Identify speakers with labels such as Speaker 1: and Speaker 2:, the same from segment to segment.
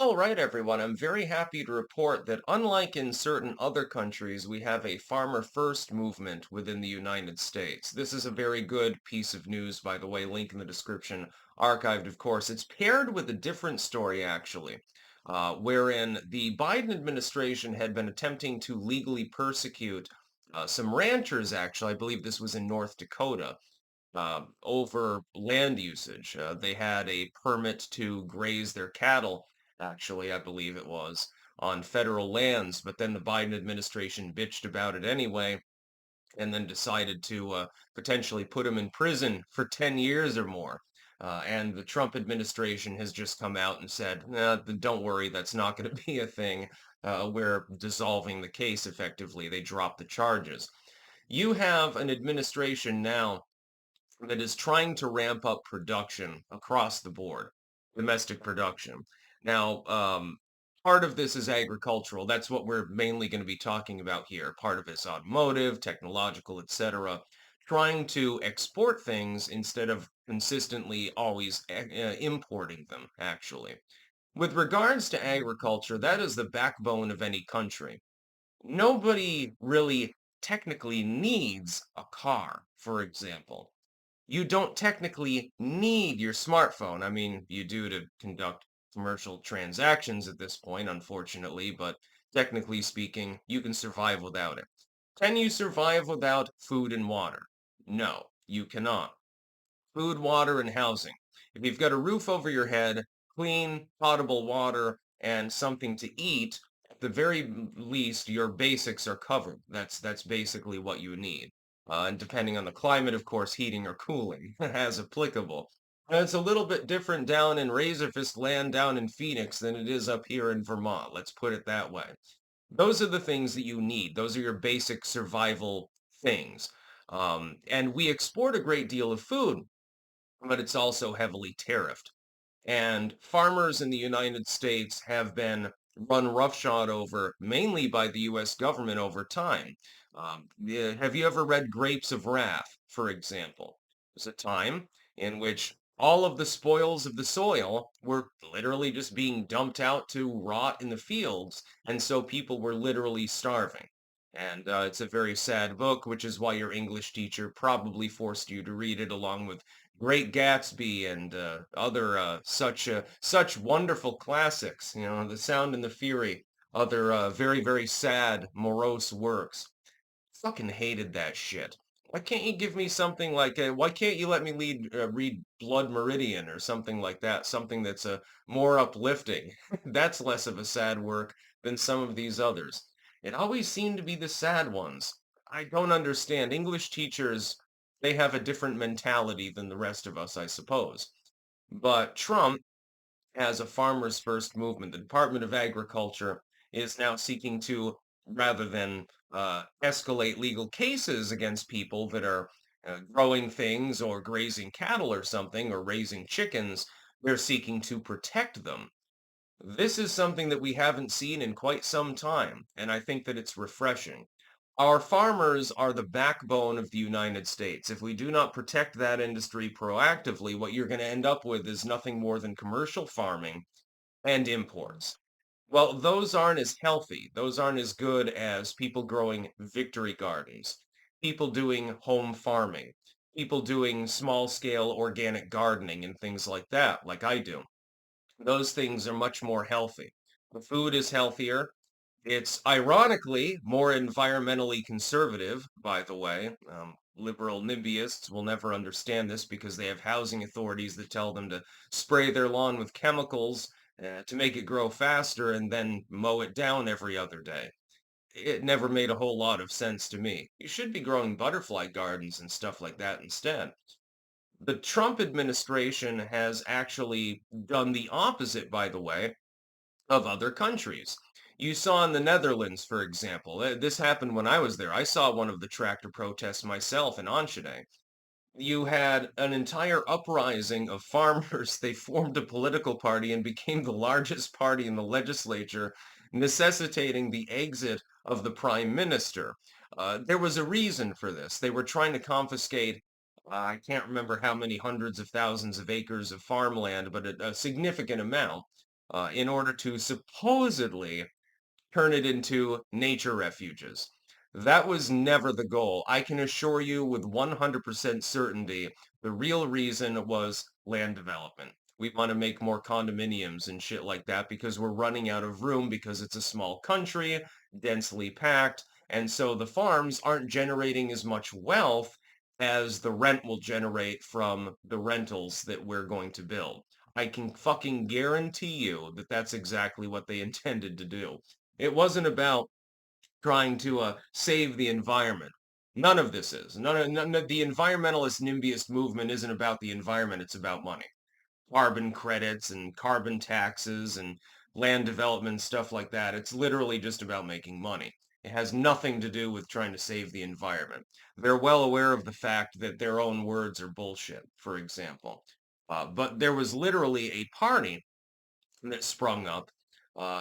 Speaker 1: All right, everyone. I'm very happy to report that unlike in certain other countries, we have a farmer first movement within the United States. This is a very good piece of news, by the way, link in the description, archived, of course. It's paired with a different story, actually, wherein the Biden administration had been attempting to legally persecute some ranchers, actually. I believe this was in North Dakota over land usage. They had a permit to graze their cattle, actually, I believe it was, on federal lands, but then the Biden administration bitched about it anyway and then decided to potentially put them in prison for 10 years or more. And the Trump administration has just come out and said, nah, don't worry, that's not going to be a thing. We're dissolving the case effectively. They dropped the charges. You have an administration now that is trying to ramp up production across the board, domestic production. Now, part of this is agricultural. That's what we're mainly going to be talking about here. Part of it's automotive, technological, etc. Trying to export things instead of consistently always importing them, actually. With regards to agriculture, that is the backbone of any country. Nobody really technically needs a car, for example. You don't technically need your smartphone. I mean, you do to conduct commercial transactions at this point, unfortunately, but technically speaking, you can survive without it. Can you survive without food and water? No, you cannot. Food, water, and housing. If you've got a roof over your head, clean, potable water, and something to eat, at the very least, your basics are covered. That's basically what you need. And depending on the climate, of course, heating or cooling as applicable. And it's a little bit different down in Razor Fist land down in Phoenix than it is up here in Vermont. Let's put it that way. Those are the things that you need. Those are your basic survival things. And we export a great deal of food, but it's also heavily tariffed. And farmers in the United States have been run roughshod over mainly by the US government over time. Yeah, have you ever read Grapes of Wrath, for example? There's a time in which all of the spoils of the soil were literally just being dumped out to rot in the fields, and so people were literally starving. And it's a very sad book, which is why your English teacher probably forced you to read it along with Great Gatsby and other such wonderful classics. You know, The Sound and the Fury, other very very sad, morose works. Fucking hated that shit. Why can't you give me something like why can't you let me read Blood Meridian or something like that? Something that's more uplifting. That's less of a sad work than some of these others. It always seemed to be the sad ones. I don't understand. English teachers, they have a different mentality than the rest of us, I suppose. But Trump as a farmers first movement. The Department of Agriculture is now seeking to, rather than escalate legal cases against people that are growing things or grazing cattle or something or raising chickens, they're seeking to protect them. This is something that we haven't seen in quite some time, and I think that it's refreshing. Our farmers are the backbone of the United States. If we do not protect that industry proactively, what you're going to end up with is nothing more than commercial farming and imports. Well, those aren't as healthy. Those aren't as good as people growing victory gardens, people doing home farming, people doing small scale organic gardening and things like that, like I do. Those things are much more healthy. The food is healthier. It's ironically more environmentally conservative, by the way. Liberal NIMBYists will never understand this because they have housing authorities that tell them to spray their lawn with chemicals to make it grow faster and then mow it down every other day. It never made a whole lot of sense to me. You should be growing butterfly gardens and stuff like that instead. The Trump administration has actually done the opposite, by the way, of other countries. You saw in the Netherlands, for example, this happened when I was there. I saw one of the tractor protests myself in Enschede. You had an entire uprising of farmers. They formed a political party and became the largest party in the legislature, necessitating the exit of the prime minister. There was a reason for this. They were trying to confiscate, I can't remember how many hundreds of thousands of acres of farmland, but a significant amount. in order to supposedly turn it into nature refuges. That was never the goal. I can assure you with 100% certainty, the real reason was land development. We want to make more condominiums and shit like that because we're running out of room because it's a small country, densely packed, and so the farms aren't generating as much wealth as the rent will generate from the rentals that we're going to build. I can fucking guarantee you that that's exactly what they intended to do. It wasn't about trying to save the environment. None of this is. None of the environmentalist NIMBYist movement isn't about the environment, it's about money. Carbon credits and carbon taxes and land development, stuff like that. It's literally just about making money. It has nothing to do with trying to save the environment. They're well aware of the fact that their own words are bullshit, for example. But there was literally a party that sprung up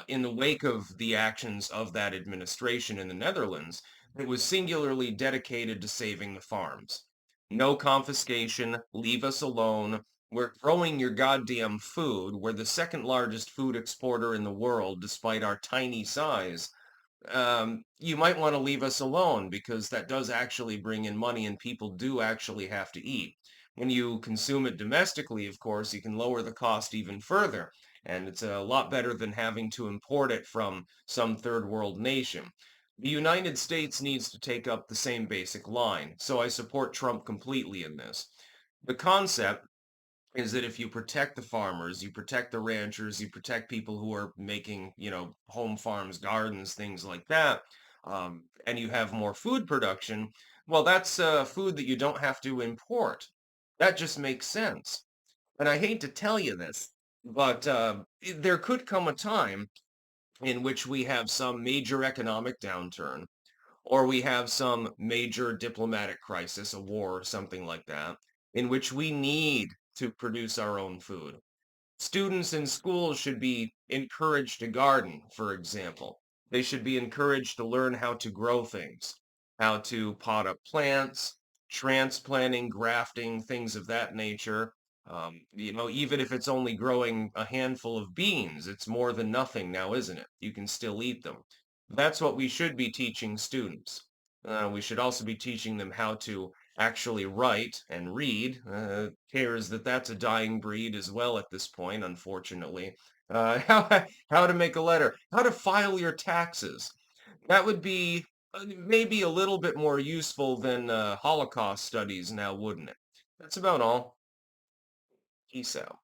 Speaker 1: in the wake of the actions of that administration in the Netherlands that was singularly dedicated to saving the farms. No confiscation, leave us alone. We're growing your goddamn food. We're the second largest food exporter in the world, despite our tiny size. You might want to leave us alone because that does actually bring in money and people do actually have to eat. When you consume it domestically, of course, you can lower the cost even further. And it's a lot better than having to import it from some third world nation. The United States needs to take up the same basic line, so I support Trump completely in this. The concept is that if you protect the farmers, you protect the ranchers, you protect people who are making, home farms, gardens, things like that, and you have more food production, well, that's food that you don't have to import. That just makes sense. And I hate to tell you this, but there could come a time in which we have some major economic downturn, or we have some major diplomatic crisis, a war or something like that, in which we need to produce our own food. Students in schools should be encouraged to garden, for example. They should be encouraged to learn how to grow things, how to pot up plants, transplanting, grafting, things of that nature. Even if it's only growing a handful of beans, it's more than nothing now, isn't it? You can still eat them. That's what we should be teaching students. We should also be teaching them how to actually write and read. Cares that that's a dying breed as well at this point, unfortunately. How to make a letter, how to file your taxes. That would be maybe a little bit more useful than Holocaust studies now, wouldn't it? That's about all. Peace out.